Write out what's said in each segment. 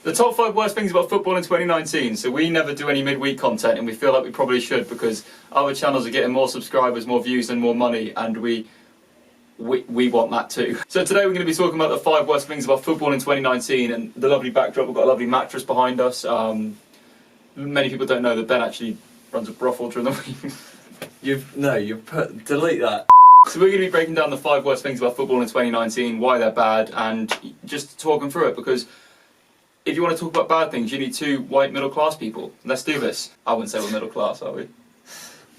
The top 5 worst things about football in 2019. So we never do any midweek content, and we feel like we probably should because other channels are getting more subscribers, more views and more money, and we want that too. So today we're going to be talking about the 5 worst things about football in 2019, and the lovely backdrop. We've got a lovely mattress behind us. Many people don't know that Ben actually runs a brothel during the week. Delete that. So we're going to be breaking down the 5 worst things about football in 2019, why they're bad, and just talking through it, because if you want to talk about bad things, you need 2 white middle class people. Let's do this. I wouldn't say we're middle class, are we?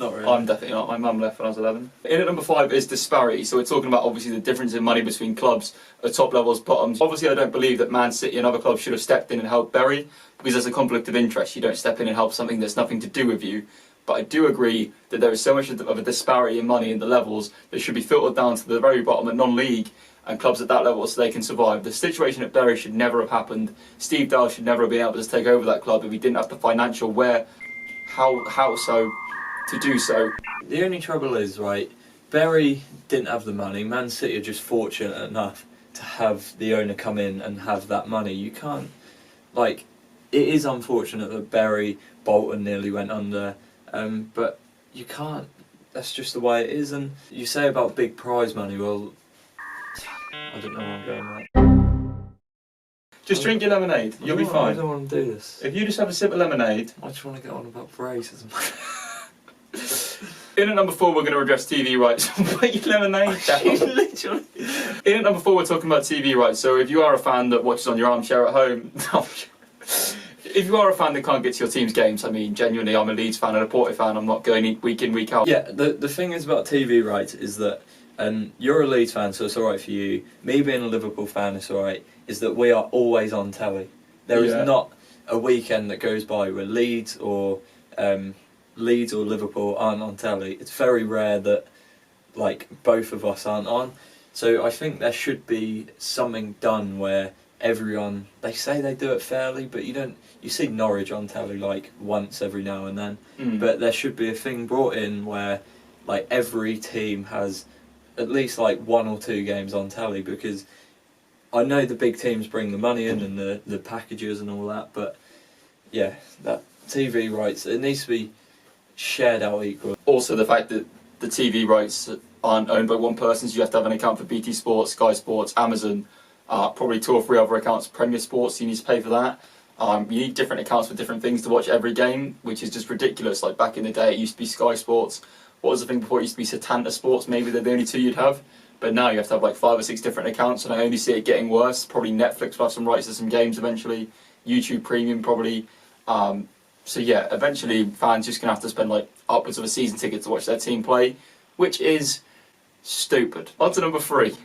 Not really. I'm definitely not. My mum left when I was 11. In at number 5 is disparity. So we're talking about obviously the difference in money between clubs at top levels, bottoms. Obviously I don't believe that Man City and other clubs should have stepped in and helped Bury, because there's a conflict of interest. You don't step in and help something that's nothing to do with you. But I do agree that there is so much of a disparity in money in the levels that should be filtered down to the very bottom at non-league and clubs at that level so they can survive. The situation at Bury should never have happened. Steve Dowell should never have been able to take over that club if he didn't have the financial how so to do so. The only trouble is, right, Bury didn't have the money. Man City are just fortunate enough to have the owner come in and have that money. You can't, like, it is unfortunate that Bury, Bolton nearly went under, but you can't, that's just the way it is. And you say about big prize money, well, I don't know where I'm going with that. Just drink your lemonade, you'll be fine. I don't want to do this. If you just have a sip of lemonade. I just want to get on about racism. In at number 4 we're going to address TV rights. Put your lemonade down. Literally. In at number 4 we're talking about TV rights. So if you are a fan that watches on your armchair at home, if you are a fan that can't get to your team's games, I mean, genuinely, I'm a Leeds fan and a Porto fan. I'm not going week in, week out. Yeah, the thing is about TV rights is that you're a Leeds fan, so it's alright for you. Me being a Liverpool fan, it's alright, is that we are always on telly. There is not a weekend that goes by where Leeds or Liverpool aren't on telly. It's very rare that, like, both of us aren't on. So I think there should be something done where everyone, they say they do it fairly, but you see Norwich on telly like once every now and then. But there should be a thing brought in where, like, every team has at least like 1 or 2 games on telly, because I know the big teams bring the money in and the packages and all that, but yeah, that TV rights, it needs to be shared out equally. Also the fact that the TV rights aren't owned by one person, so you have to have an account for BT Sports, Sky Sports, Amazon, probably 2 or 3 other accounts, Premier Sports, you need to pay for that. You need different accounts for different things to watch every game, which is just ridiculous. Like back in the day it used to be Sky Sports. What was the thing before? It used to be Satanta Sports, maybe they're the only 2 you'd have. But now you have to have like 5 or 6 different accounts, and I only see it getting worse. Probably Netflix will have some rights to some games eventually. YouTube Premium probably. So yeah, eventually fans just going to have to spend like upwards of a season ticket to watch their team play, which is stupid. On to number 3.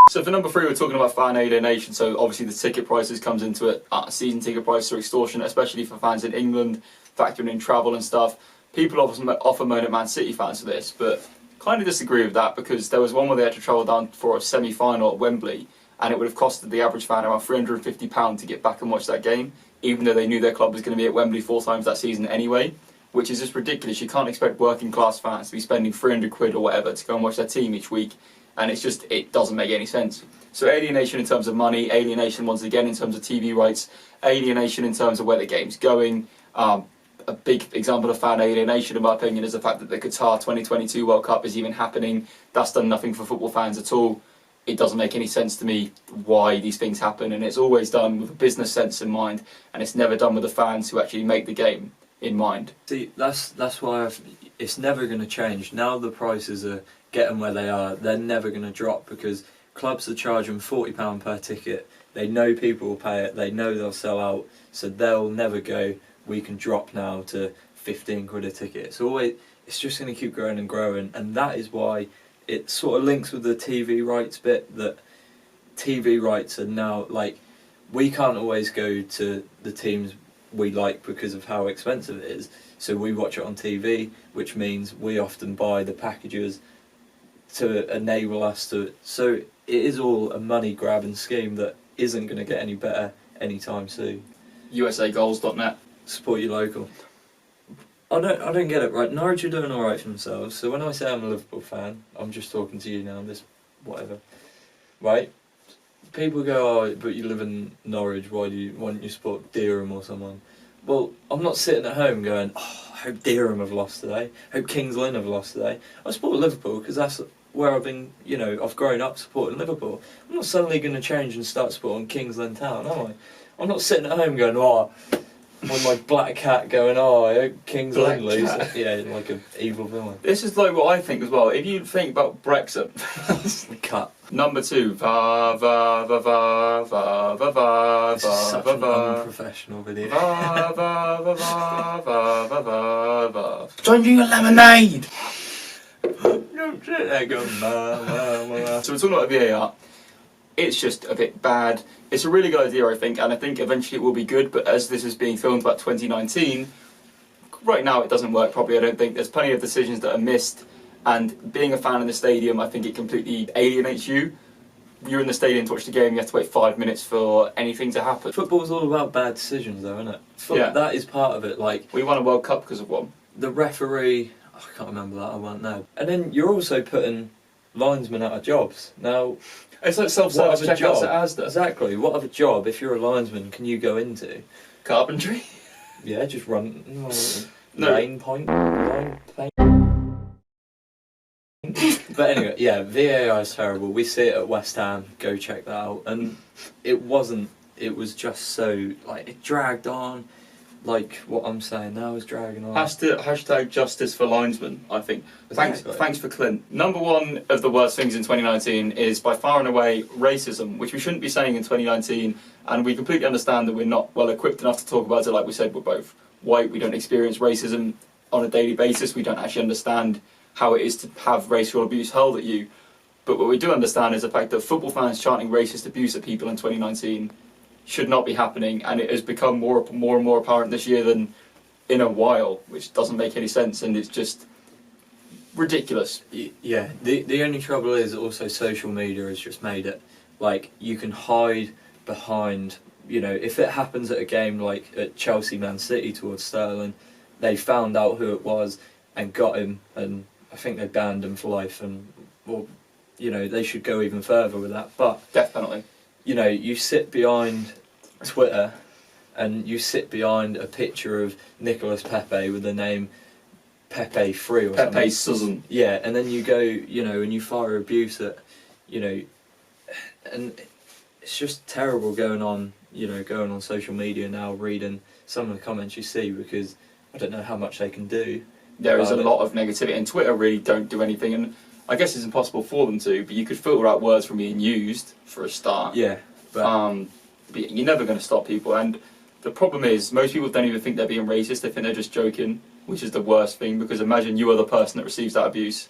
So for number 3 we're talking about fan alienation. So obviously the ticket prices comes into it. Season ticket prices are extortionate, especially for fans in England, factoring in travel and stuff. People often moan at Man City fans for this, but kind of disagree with that, because there was one where they had to travel down for a semi-final at Wembley, and it would have costed the average fan around £350 to get back and watch that game, even though they knew their club was going to be at Wembley 4 times that season anyway, which is just ridiculous. You can't expect working class fans to be spending 300 quid or whatever to go and watch their team each week, and it doesn't make any sense. So alienation in terms of money, alienation once again in terms of TV rights, alienation in terms of where the game's going. A big example of fan alienation, in my opinion, is the fact that the Qatar 2022 World Cup is even happening. That's done nothing for football fans at all. It doesn't make any sense to me why these things happen, and it's always done with a business sense in mind, and it's never done with the fans who actually make the game in mind. See, that's why it's never going to change. Now the prices are getting where they are, they're never going to drop, because clubs are charging £40 per ticket. They know people will pay it, they know they'll sell out, so they'll never go, we can drop now to 15 quid a ticket. It's just going to keep growing and growing, and that is why it sort of links with the TV rights bit, that TV rights are now, like, we can't always go to the teams we like because of how expensive it is, so we watch it on TV, which means we often buy the packages to enable us to, so it is all a money grabbing scheme that isn't going to get any better anytime soon. USAGoals.net. Support your local. I don't get it, right. Norwich are doing alright for themselves, so when I say I'm a Liverpool fan, I'm just talking to you now, this whatever. Right? people go, oh, but you live in Norwich, why don't you support Dereham or someone? Well, I'm not sitting at home going, oh, I hope Dereham have lost today, I hope Kings Lynn have lost today. I support Liverpool because that's where I've been, you know, I've grown up supporting Liverpool. I'm not suddenly going to change and start supporting Kings Lynn Town, am I? I'm not sitting at home going, oh, with my black cat going, oh, I hope Kings Lynn lose. Yeah, like an evil villain. This is like what I think as well. If you think about Brexit, Cut. Number 2, va va va va va va va This is such an unprofessional video. va va va va va va va va. Don't drink a lemonade. Don't sit there going, So we're talking about VAR. It's just a bit bad. It's a really good idea, I think, and I think eventually it will be good. But as this is being filmed about 2019, right now it doesn't work properly. I don't think there's plenty of decisions that are missed. And being a fan in the stadium, I think it completely alienates you. You're in the stadium to watch the game, you have to wait 5 minutes for anything to happen. Football's all about bad decisions, though, isn't it? Yeah. That is part of it. Like, we won a World Cup because of one. the referee, I can't remember that, I won't know. And then you're also putting linesmen out of jobs. Now, it's like self-service what other checkouts job? at Asda. Exactly. What other job, if you're a linesman, can you go into? Carpentry. Yeah, just run. No. Line point. Line plane. But anyway, yeah, VAR is terrible. We see it at West Ham. Go check that out. And it wasn't. It was just so like it dragged on. Like what I'm saying now is dragging on. Hashtag justice for linesmen, I think. Exactly. Thanks for Clint. Number 1 of the worst things in 2019 is by far and away racism, which we shouldn't be saying in 2019, and we completely understand that we're not well equipped enough to talk about it. Like we said, we're both white, we don't experience racism on a daily basis, we don't actually understand how it is to have racial abuse hurled at you. But what we do understand is the fact that football fans chanting racist abuse at people in 2019 should not be happening, and it has become more and more apparent this year than in a while, which doesn't make any sense, and it's just ridiculous. Yeah, the only trouble is also social media has just made it like you can hide behind, you know, if it happens at a game like at Chelsea Man City towards Sterling, they found out who it was and got him, and I think they banned him for life, and well, you know, they should go even further with that. But Definitely. you know, you sit behind Twitter and you sit behind a picture of Nicolas Pepe with the name Pepe Free or something. Pepe Susan. Yeah, and then you go, you know, and you fire abuse at, you know, and it's just terrible going on, you know, going on social media now, reading some of the comments you see, because I don't know how much they can do. There is a lot of negativity, and Twitter really don't do anything, and I guess it's impossible for them to, but you could filter out words from being used for a start. Yeah, but you're never going to stop people, and the problem is most people don't even think they're being racist, they think they're just joking, which is the worst thing, because imagine you are the person that receives that abuse,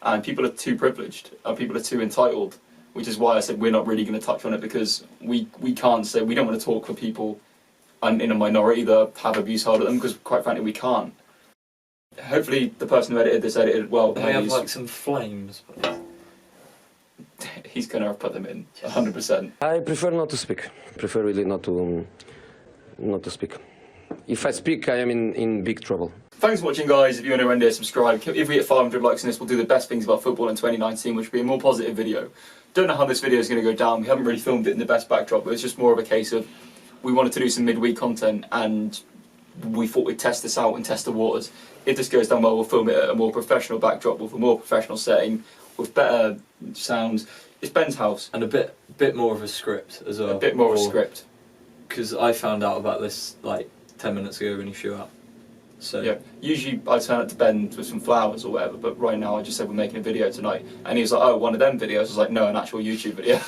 and people are too privileged, and people are too entitled, which is why I said we're not really going to touch on it, because we can't say, we don't want to talk for people in a minority that have abuse hurled at them, because quite frankly we can't. Hopefully the person who edited this edited well. They have like some flames. He's going to put them in, 100%. I prefer not to speak. Prefer really not to speak. If I speak, I am in big trouble. Thanks for watching, guys. If you want to render a subscribe, if we hit 500 likes on this, we'll do the best things about football in 2019, which will be a more positive video. Don't know how this video is going to go down. We haven't really filmed it in the best backdrop, but it's just more of a case of we wanted to do some midweek content, and we thought we'd test this out and test the waters. If this goes down well, we'll film it at a more professional backdrop with a more professional setting, with better sounds. It's Ben's house. And a bit more of a script as well. A bit more of a script. Because I found out about this like 10 minutes ago when he showed up. So yeah, usually I turn up to Ben with some flowers or whatever, but right now I just said we're making a video tonight, and he was like, oh, one of them videos. I was like, no, an actual YouTube video.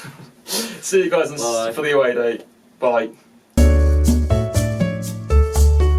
See you guys for the away day. Bye.